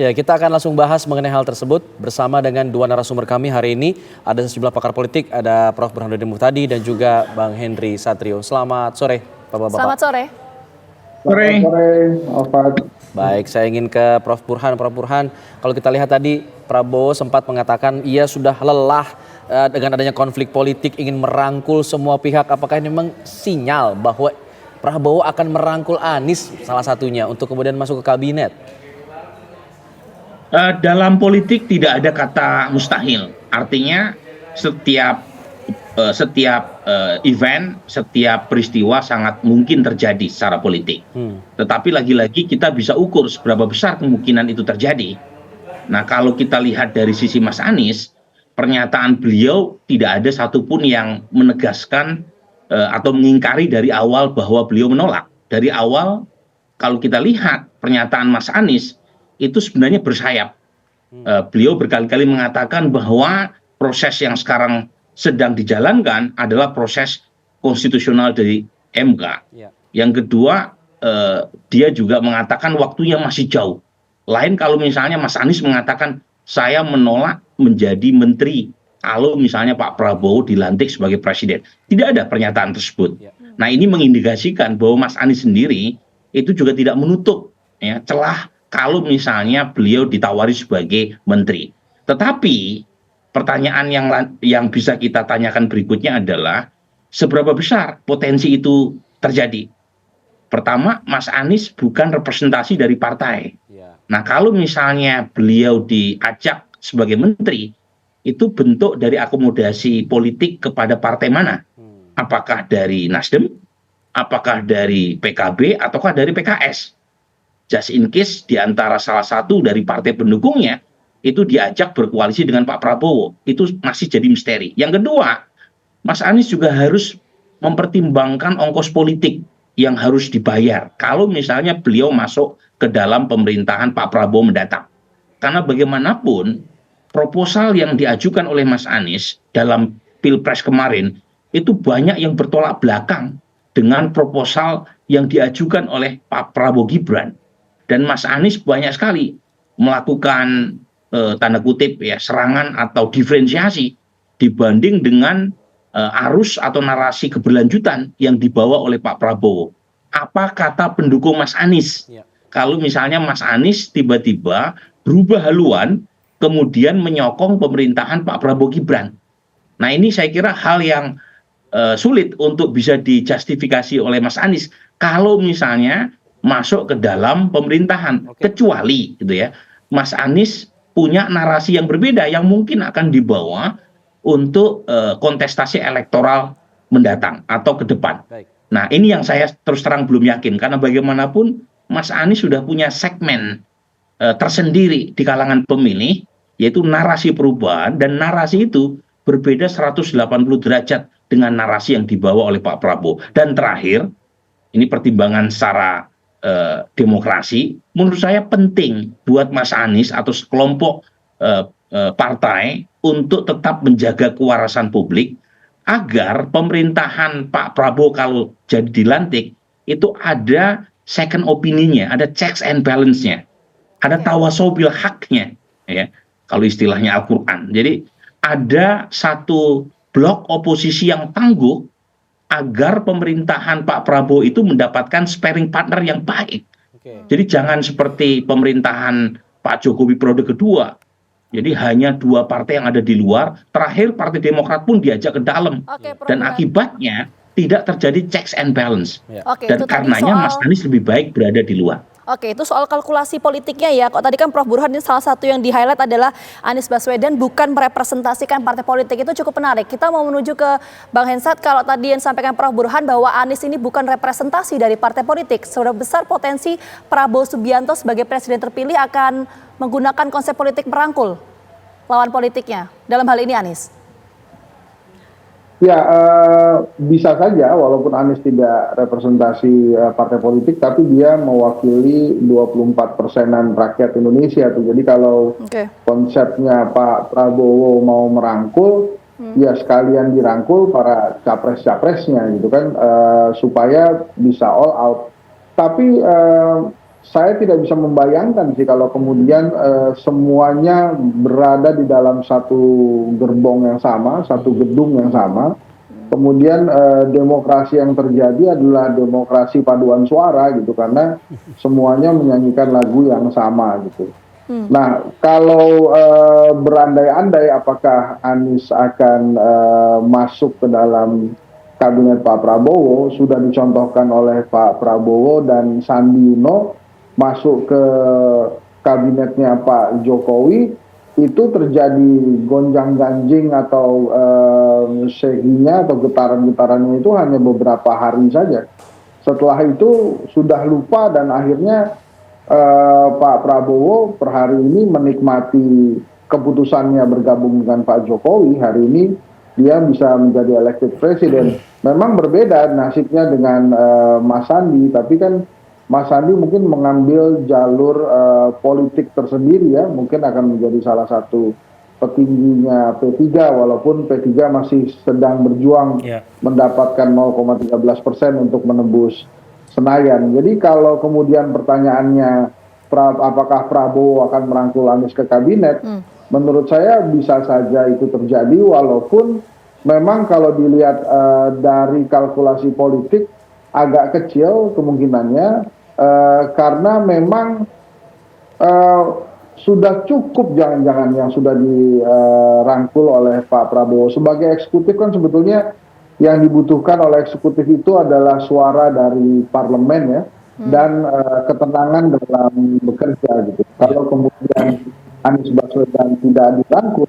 Ya, kita akan langsung bahas mengenai hal tersebut bersama dengan dua narasumber kami hari ini. Ada sejumlah pakar politik, ada Prof. Burhanuddin Muhtadi dan juga Bang Henry Satrio. Selamat sore, Bapak-Bapak. Selamat sore. Sore, Alfat. Baik, saya ingin ke Prof. Burhan. Prof. Burhan, kalau kita lihat tadi Prabowo sempat mengatakan ia sudah lelah dengan adanya konflik politik, ingin merangkul semua pihak. Apakah ini memang sinyal bahwa Prabowo akan merangkul Anies salah satunya untuk kemudian masuk ke kabinet? Dalam politik tidak ada kata mustahil. Artinya setiap event, setiap peristiwa sangat mungkin terjadi secara politik. Tetapi lagi-lagi kita bisa ukur seberapa besar kemungkinan itu terjadi. Nah, kalau kita lihat dari sisi Mas Anies, pernyataan beliau tidak ada satupun yang menegaskan atau mengingkari dari awal bahwa beliau menolak. Dari awal kalau kita lihat pernyataan Mas Anies itu sebenarnya bersayap. Beliau berkali-kali mengatakan bahwa proses yang sekarang sedang dijalankan adalah proses konstitusional dari MK. Yang kedua, dia juga mengatakan waktunya masih jauh. Lain kalau misalnya Mas Anies mengatakan saya menolak menjadi menteri kalau misalnya Pak Prabowo dilantik sebagai presiden. Tidak ada pernyataan tersebut. Nah, ini mengindikasikan bahwa Mas Anies sendiri itu juga tidak menutup celah kalau misalnya beliau ditawari sebagai menteri. Tetapi pertanyaan yang bisa kita tanyakan berikutnya adalah seberapa besar potensi itu terjadi. Pertama, Mas Anies bukan representasi dari partai. Nah, kalau misalnya beliau diajak sebagai menteri, itu bentuk dari akomodasi politik kepada partai mana? Apakah dari Nasdem, apakah dari PKB, ataukah dari PKS? Just in case di antara salah satu dari partai pendukungnya itu diajak berkoalisi dengan Pak Prabowo, itu masih jadi misteri. Yang kedua, Mas Anies juga harus mempertimbangkan ongkos politik yang harus dibayar kalau misalnya beliau masuk ke dalam pemerintahan Pak Prabowo mendatang. Karena bagaimanapun proposal yang diajukan oleh Mas Anies dalam Pilpres kemarin itu banyak yang bertolak belakang dengan proposal yang diajukan oleh Pak Prabowo Gibran. Dan Mas Anies banyak sekali melakukan tanda kutip serangan atau diferensiasi dibanding dengan arus atau narasi keberlanjutan yang dibawa oleh Pak Prabowo. Apa kata pendukung Mas Anies? Kalau misalnya Mas Anies tiba-tiba berubah haluan kemudian menyokong pemerintahan Pak Prabowo Gibran. Nah, ini saya kira hal yang sulit untuk bisa dijustifikasi oleh Mas Anies kalau misalnya masuk ke dalam pemerintahan. Kecuali gitu ya, Mas Anies punya narasi yang berbeda yang mungkin akan dibawa untuk kontestasi elektoral mendatang atau ke depan. Nah, ini yang saya terus terang belum yakin karena bagaimanapun Mas Anies sudah punya segmen tersendiri di kalangan pemilih, yaitu narasi perubahan, dan narasi itu berbeda 180 derajat dengan narasi yang dibawa oleh Pak Prabowo. Dan terakhir, ini pertimbangan secara demokrasi, menurut saya penting buat Mas Anies atau sekelompok partai untuk tetap menjaga kewarasan publik agar pemerintahan Pak Prabowo kalau jadi dilantik itu ada second opinion-nya, ada checks and balance-nya, ada tawasobil haknya, ya kalau istilahnya Al-Quran. Jadi ada satu blok oposisi yang tangguh agar pemerintahan Pak Prabowo itu mendapatkan sparring partner yang baik. Jadi jangan seperti pemerintahan Pak Jokowi periode kedua. Jadi hanya dua partai yang ada di luar, terakhir Partai Demokrat pun diajak ke dalam. Dan akibatnya tidak terjadi checks and balance. Dan karenanya Mas Anies lebih baik berada di luar. Oke, itu soal kalkulasi politiknya ya. Kok tadi kan Prof. Burhan ini salah satu yang di-highlight adalah Anies Baswedan bukan merepresentasikan partai politik. Itu cukup menarik. Kita mau menuju ke Bang Hensat. Kalau tadi yang disampaikan Prof. Burhan bahwa Anies ini bukan representasi dari partai politik. Seberapa besar potensi Prabowo Subianto sebagai presiden terpilih akan menggunakan konsep politik merangkul lawan politiknya. Dalam hal ini Anies. Ya, bisa saja walaupun Anies tidak representasi partai politik, tapi dia mewakili 24%-an rakyat Indonesia tuh. Jadi kalau konsepnya Pak Prabowo mau merangkul, ya sekalian dirangkul para capres-capresnya gitu kan, supaya bisa all out. Tapi saya tidak bisa membayangkan sih kalau kemudian semuanya berada di dalam satu gerbong yang sama, satu gedung yang sama. Kemudian demokrasi yang terjadi adalah demokrasi paduan suara gitu, karena semuanya menyanyikan lagu yang sama gitu. Nah, kalau berandai-andai apakah Anies akan masuk ke dalam kabinet Pak Prabowo, sudah dicontohkan oleh Pak Prabowo dan Sandi Uno masuk ke kabinetnya Pak Jokowi, itu terjadi gonjang-ganjing atau seginya atau getaran-getarannya itu hanya beberapa hari saja. Setelah itu sudah lupa dan akhirnya Pak Prabowo per hari ini menikmati keputusannya bergabung dengan Pak Jokowi. Hari ini dia bisa menjadi elected president. Memang berbeda nasibnya dengan Mas Sandi, tapi kan Mas Sandi mungkin mengambil jalur politik tersendiri ya, mungkin akan menjadi salah satu petingginya P3, walaupun P3 masih sedang berjuang mendapatkan 0,13% untuk menembus Senayan. Jadi kalau kemudian pertanyaannya apakah Prabowo akan merangkul Anies ke kabinet, menurut saya bisa saja itu terjadi, walaupun memang kalau dilihat dari kalkulasi politik agak kecil kemungkinannya, karena memang sudah cukup jangan-jangan yang sudah dirangkul oleh Pak Prabowo. Sebagai eksekutif kan sebetulnya yang dibutuhkan oleh eksekutif itu adalah suara dari parlemen ya, dan ketenangan dalam bekerja gitu. Kalau kemudian Anies Baswedan tidak dirangkul,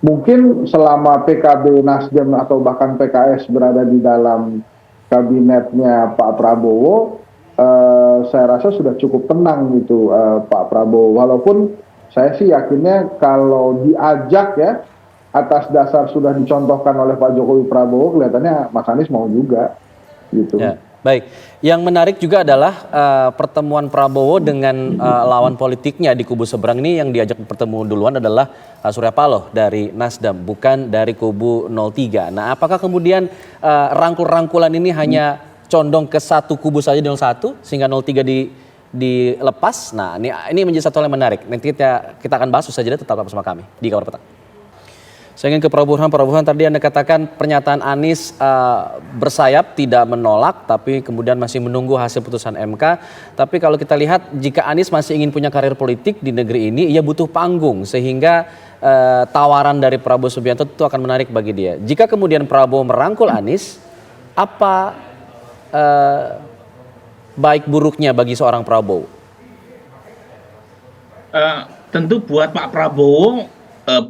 mungkin selama PKB, Nasdem atau bahkan PKS berada di dalam kabinetnya Pak Prabowo, saya rasa sudah cukup tenang gitu Pak Prabowo. Walaupun saya sih yakinnya kalau diajak ya, atas dasar sudah dicontohkan oleh Pak Jokowi Prabowo, kelihatannya Mas Anies mau juga gitu. Ya, baik. Yang menarik juga adalah pertemuan Prabowo dengan lawan politiknya di kubu seberang ini. Yang diajak bertemu duluan adalah Surya Paloh dari Nasdem, bukan dari kubu 03. Nah, apakah kemudian rangkul-rangkulan ini hanya condong ke satu kubu saja di 01 sehingga 03 dilepas? Nah, ini menjadi satu hal yang menarik. Nanti kita akan bahas saja, tetap bersama kami di Kawar Petang. Saya ingin ke Prof Burhan. Tadi Anda katakan pernyataan Anies bersayap, tidak menolak, tapi kemudian masih menunggu hasil putusan MK. Tapi kalau kita lihat, jika Anies masih ingin punya karir politik di negeri ini, ia butuh panggung, sehingga tawaran dari Prabowo Subianto itu akan menarik bagi dia. Jika kemudian Prabowo merangkul Anies, apa baik buruknya bagi seorang Prabowo? Tentu buat Pak Prabowo,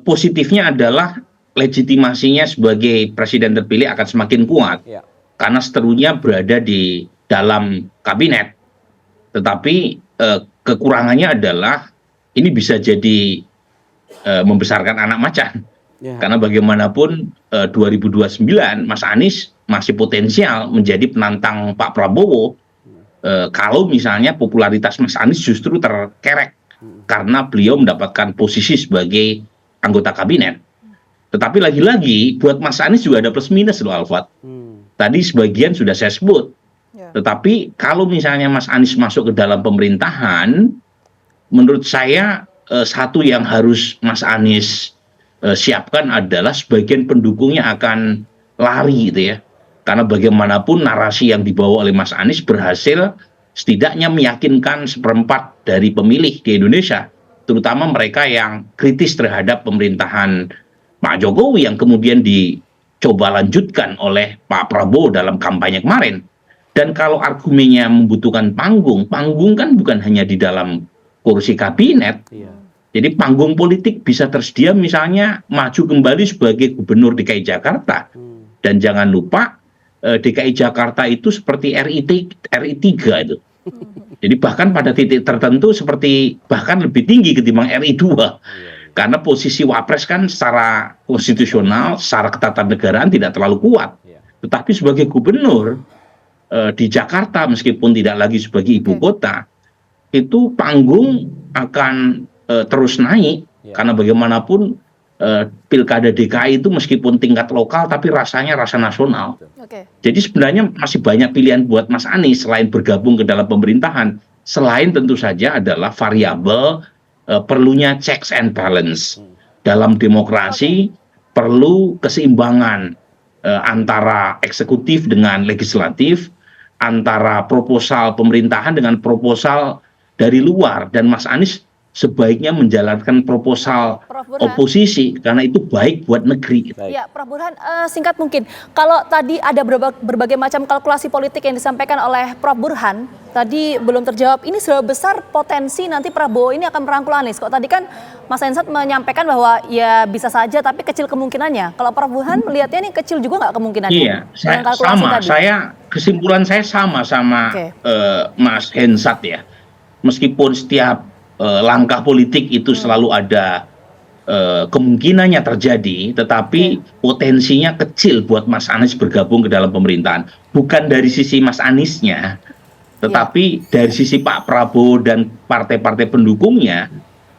positifnya adalah legitimasinya sebagai presiden terpilih akan semakin kuat, karena seterunya berada di dalam kabinet. Tetapi kekurangannya adalah ini bisa jadi membesarkan anak macan, karena bagaimanapun 2029 Mas Anies masih potensial menjadi penantang Pak Prabowo kalau misalnya popularitas Mas Anies justru terkerek karena beliau mendapatkan posisi sebagai anggota kabinet. Tetapi lagi-lagi buat Mas Anies juga ada plus minus loh, Alfat. Tadi sebagian sudah saya sebut. Tetapi kalau misalnya Mas Anies masuk ke dalam pemerintahan, menurut saya satu yang harus Mas Anies siapkan adalah sebagian pendukungnya akan lari gitu ya. Karena bagaimanapun narasi yang dibawa oleh Mas Anies berhasil setidaknya meyakinkan seperempat dari pemilih di Indonesia, terutama mereka yang kritis terhadap pemerintahan Pak Jokowi yang kemudian dicoba lanjutkan oleh Pak Prabowo dalam kampanye kemarin. Dan kalau argumennya membutuhkan panggung, panggung kan bukan hanya di dalam kursi kabinet. Jadi panggung politik bisa tersedia misalnya maju kembali sebagai gubernur DKI Jakarta. Dan jangan lupa DKI Jakarta itu seperti RI 3 itu. Jadi bahkan pada titik tertentu seperti bahkan lebih tinggi ketimbang RI 2. Karena posisi Wapres kan secara konstitusional, secara ketatanegaraan tidak terlalu kuat. Tetapi sebagai gubernur di Jakarta meskipun tidak lagi sebagai ibu kota, itu panggung akan terus naik. Karena bagaimanapun pilkada DKI itu meskipun tingkat lokal tapi rasanya rasa nasional. Jadi sebenarnya masih banyak pilihan buat Mas Anies selain bergabung ke dalam pemerintahan. Selain tentu saja adalah variabel perlunya checks and balance. Dalam demokrasi perlu keseimbangan antara eksekutif dengan legislatif, antara proposal pemerintahan dengan proposal dari luar, dan Mas Anies sebaiknya menjalankan proposal Prof. Burhan. oposisi karena itu baik buat negeri. Baik. Ya, Prof. Burhan, singkat mungkin. Kalau tadi ada berbagai macam kalkulasi politik yang disampaikan oleh Prof. Burhan, tadi belum terjawab. Ini seberapa besar potensi nanti Prabowo ini akan merangkul Anies? Kok tadi kan Mas Hensat menyampaikan bahwa ya bisa saja, tapi kecil kemungkinannya. Kalau Prof. Burhan melihatnya ini kecil juga nggak kemungkinannya? Iya, Dengan kalkulasi sama. tadi? Kesimpulan saya sama Oke. Mas Hensat ya. Meskipun setiap langkah politik itu selalu ada kemungkinannya terjadi, tetapi potensinya kecil buat Mas Anies bergabung ke dalam pemerintahan. Bukan dari sisi Mas Aniesnya, tetapi dari sisi Pak Prabowo dan partai-partai pendukungnya,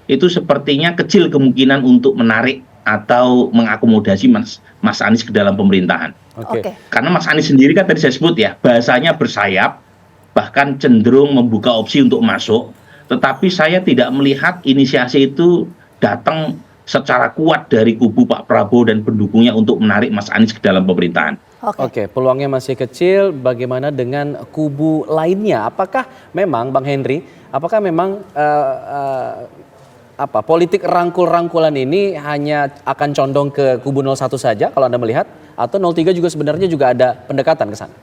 itu sepertinya kecil kemungkinan untuk menarik atau mengakomodasi Mas Anies ke dalam pemerintahan. Oke. Karena Mas Anies sendiri kan tadi saya sebut ya, bahasanya bersayap, bahkan cenderung membuka opsi untuk masuk. Tetapi saya tidak melihat inisiasi itu datang secara kuat dari kubu Pak Prabowo dan pendukungnya untuk menarik Mas Anies ke dalam pemerintahan. Oke, peluangnya masih kecil. Bagaimana dengan kubu lainnya? Apakah memang, Bang Henry, apakah memang politik rangkul-rangkulan ini hanya akan condong ke kubu 01 saja kalau Anda melihat? Atau 03 juga sebenarnya juga ada pendekatan ke sana?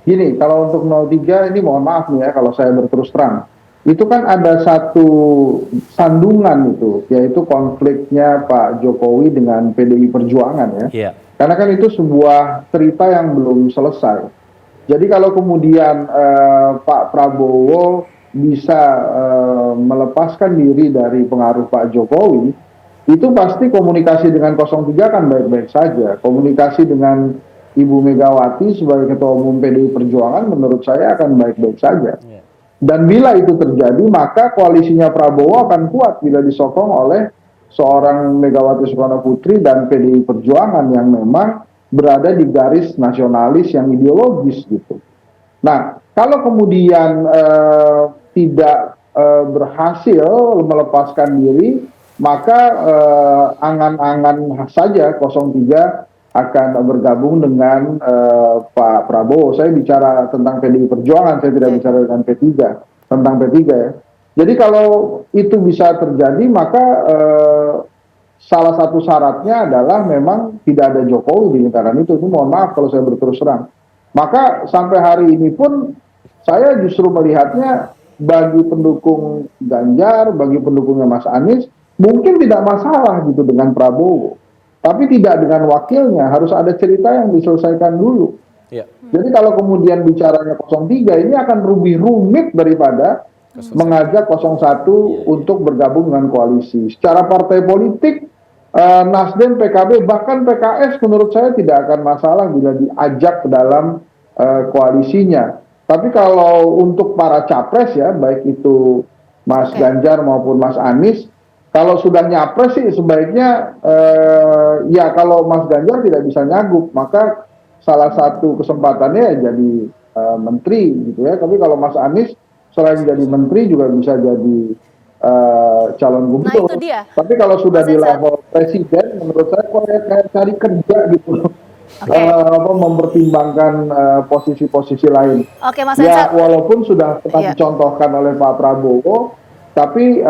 Gini, kalau untuk 03 ini mohon maaf nih ya kalau saya berterus terang. Itu kan ada satu sandungan itu, yaitu konfliknya Pak Jokowi dengan PDI Perjuangan ya. Iya. Karena kan itu sebuah cerita yang belum selesai. Jadi kalau kemudian Pak Prabowo bisa melepaskan diri dari pengaruh Pak Jokowi, itu pasti komunikasi dengan 03 kan baik-baik saja. Komunikasi dengan Ibu Megawati sebagai Ketua Umum PDI Perjuangan menurut saya akan baik-baik saja. Dan bila itu terjadi, maka koalisinya Prabowo akan kuat bila disokong oleh seorang Megawati Soekarno Putri dan PDI Perjuangan yang memang berada di garis nasionalis yang ideologis gitu. Nah, kalau kemudian tidak berhasil melepaskan diri, maka angan-angan saja 03 akan bergabung dengan Pak Prabowo. Saya bicara tentang PDI Perjuangan, saya tidak bicara dengan P3, tentang P3 ya. Jadi kalau itu bisa terjadi, maka salah satu syaratnya adalah memang tidak ada Jokowi di lingkaran itu. Ini mohon maaf kalau saya berterus terang. Maka sampai hari ini pun saya justru melihatnya bagi pendukung Ganjar, bagi pendukungnya Mas Anies, mungkin tidak masalah gitu dengan Prabowo. Tapi tidak dengan wakilnya, harus ada cerita yang diselesaikan dulu. Iya. Jadi kalau kemudian bicaranya 03, ini akan lebih rumit daripada mengajak 01 untuk bergabung dengan koalisi. Secara partai politik, Nasdem, PKB, bahkan PKS menurut saya tidak akan masalah bila diajak ke dalam koalisinya. Tapi kalau untuk para capres ya, baik itu Mas Ganjar maupun Mas Anies, kalau sudah nyapres sih sebaiknya ya kalau Mas Ganjar tidak bisa nyagup, maka salah satu kesempatannya ya jadi menteri gitu ya. Tapi kalau Mas Anies selain jadi menteri juga bisa jadi calon gubernur. Nah, itu dia. Tapi kalau sudah di level presiden, menurut saya kayak cari kerja gitu. Mempertimbangkan posisi-posisi lain. Oke, Mas Ya Hensat. walaupun sudah pernah dicontohkan oleh Pak Prabowo, tapi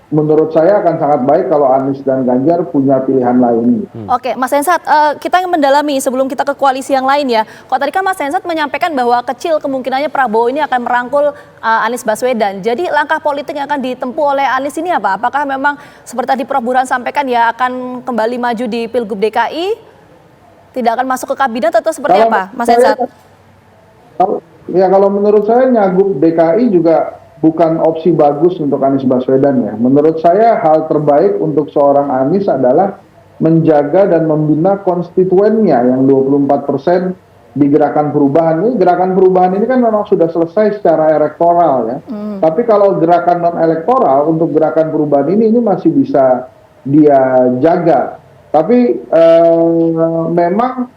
menurut saya akan sangat baik kalau Anies dan Ganjar punya pilihan lain. Oke, Mas Hensat, kita yang mendalami sebelum kita ke koalisi yang lain ya. Kalau tadi kan Mas Hensat menyampaikan bahwa kecil kemungkinannya Prabowo ini akan merangkul Anies Baswedan. Jadi langkah politik yang akan ditempuh oleh Anies ini apa? Apakah memang seperti tadi Prof. Burhan sampaikan ya akan kembali maju di Pilgub DKI, tidak akan masuk ke kabinet atau seperti apa, Mas Hensat? Kalau menurut saya nyagup DKI juga bukan opsi bagus untuk Anies Baswedan ya. Menurut saya hal terbaik untuk seorang Anies adalah menjaga dan membina konstituennya yang 24% di Gerakan Perubahan. Ini Gerakan Perubahan ini kan memang sudah selesai secara elektoral ya. Tapi kalau gerakan non elektoral untuk Gerakan Perubahan ini masih bisa dia jaga. Tapi memang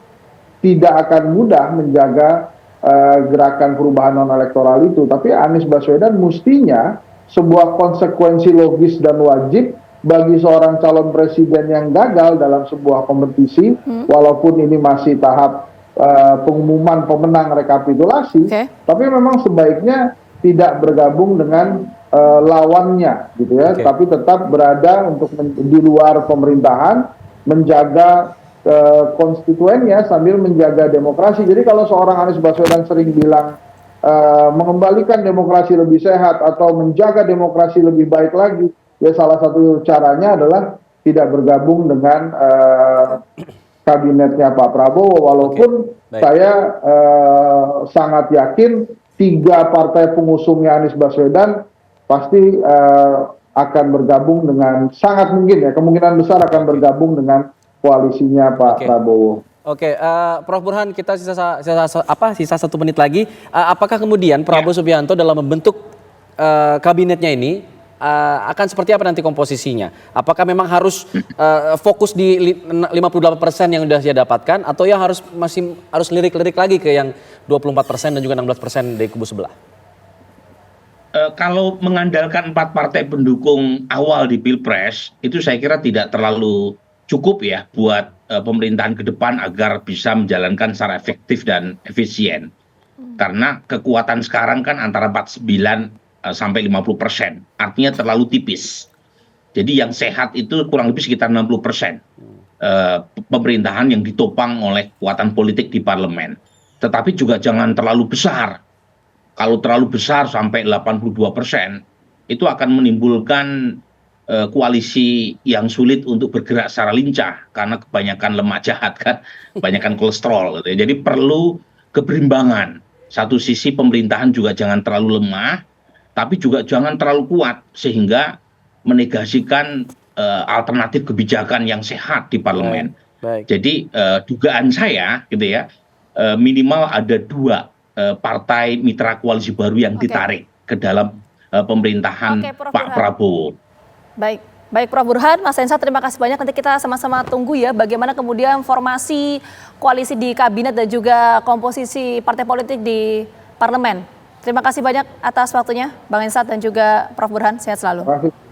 tidak akan mudah menjaga gerakan perubahan non elektoral itu. Tapi Anies Baswedan mestinya sebuah konsekuensi logis dan wajib bagi seorang calon presiden yang gagal dalam sebuah kompetisi, walaupun ini masih tahap pengumuman pemenang rekapitulasi, tapi memang sebaiknya tidak bergabung dengan lawannya, gitu ya, tapi tetap berada untuk di luar pemerintahan, menjaga konstituennya sambil menjaga demokrasi. Jadi kalau seorang Anies Baswedan sering bilang mengembalikan demokrasi lebih sehat atau menjaga demokrasi lebih baik lagi, ya salah satu caranya adalah tidak bergabung dengan kabinetnya Pak Prabowo. Walaupun saya sangat yakin 3 partai pengusungnya Anies Baswedan pasti akan bergabung dengan, sangat mungkin ya, kemungkinan besar akan bergabung dengan koalisinya Pak Prabowo. Oke, Prof Burhan, kita sisa 1 menit lagi. Apakah kemudian Prabowo Subianto dalam membentuk kabinetnya ini akan seperti apa nanti komposisinya? Apakah memang harus fokus di 58% yang sudah dia dapatkan, atau ya masih harus lirik-lirik lagi ke yang 24% dan juga 16% dari kubu sebelah? Kalau mengandalkan 4 partai pendukung awal di Pilpres, itu saya kira tidak terlalu cukup ya buat pemerintahan ke depan agar bisa menjalankan secara efektif dan efisien. Karena kekuatan sekarang kan antara 49 sampai 50%, artinya terlalu tipis. Jadi yang sehat itu kurang lebih sekitar 60% pemerintahan yang ditopang oleh kekuatan politik di parlemen. Tetapi juga jangan terlalu besar. Kalau terlalu besar sampai 82%, itu akan menimbulkan koalisi yang sulit untuk bergerak secara lincah karena kebanyakan lemak jahat kan, kebanyakan kolesterol. Gitu. Jadi perlu keberimbangan. Satu sisi pemerintahan juga jangan terlalu lemah, tapi juga jangan terlalu kuat sehingga menegasikan alternatif kebijakan yang sehat di parlemen. Jadi dugaan saya gitu ya, minimal ada 2 partai mitra koalisi baru yang ditarik ke dalam pemerintahan Pak Prabowo. Baik Prof Burhan, Mas Hensat, terima kasih banyak. Nanti kita sama-sama tunggu ya bagaimana kemudian formasi koalisi di kabinet dan juga komposisi partai politik di parlemen. Terima kasih banyak atas waktunya Bang Hensat dan juga Prof Burhan. Sehat selalu. Terima kasih.